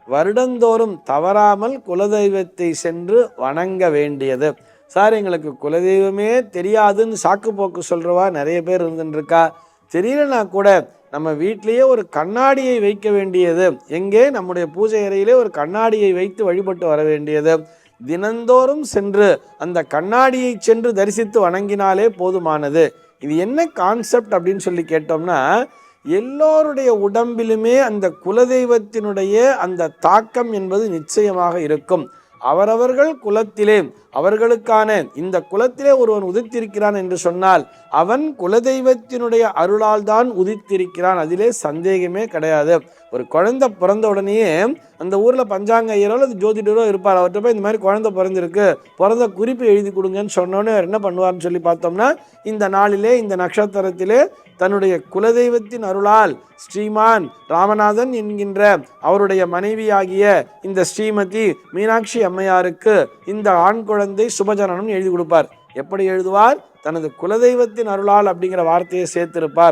வருடந்தோறும் தவறாமல் குலதெய்வத்தை சென்று வணங்க வேண்டியது. சார், எங்களுக்கு குலதெய்வமே தெரியாதுன்னு சாக்கு போக்கு சொல்கிறவா நிறைய பேர் இருந்துருக்கா. தெரியலனா கூட நம்ம வீட்டிலேயே ஒரு கண்ணாடியை வைக்க வேண்டியது. எங்கே? நம்முடைய பூஜை அறையிலே ஒரு கண்ணாடியை வைத்து வழிபட்டு வர வேண்டியது. தினந்தோறும் சென்று அந்த கண்ணாடியை சென்று தரிசித்து வணங்கினாலே போதுமானது. இது என்ன கான்செப்ட் அப்படின்னு சொல்லி கேட்டோம்னா, எல்லோருடைய உடம்பிலுமே அந்த குலதெய்வத்தினுடைய அந்த தாக்கம் என்பது நிச்சயமாக இருக்கும். அவரவர்கள் குலத்திலே அவர்களுக்கான இந்த குலத்திலே ஒருவன் உதித்திருக்கிறான் என்று சொன்னால் அவன் குலதெய்வத்தினுடைய அருளால் தான் உதித்திருக்கிறான். அதிலே சந்தேகமே கிடையாது. ஒரு குழந்தை பிறந்த உடனேயே அந்த ஊரில் பஞ்சாங்க ஐயரோ அல்லது ஜோதிடரோ இருப்பார். அவர்கிட்ட போய் இந்த மாதிரி குழந்தை பிறந்திருக்கு, பிறந்த குறிப்பு எழுதி கொடுங்கன்னு சொன்னோன்னே என்ன பண்ணுவார்னு சொல்லி பார்த்தோம்னா, இந்த நாளிலே இந்த நட்சத்திரத்திலே தன்னுடைய குலதெய்வத்தின் அருளால் ஸ்ரீமான் ராமநாதன் என்கின்ற அவருடைய மனைவியாகிய இந்த ஸ்ரீமதி மீனாட்சி அம்மையாருக்கு இந்த ஆண் குழந்தை சுபஜனனம் எழுதி கொடுப்பார். எப்படி எழுதுவார்? தனது குலதெய்வத்தின் அருளால் அப்படிங்கிற வார்த்தையை சேர்த்திருப்பார்.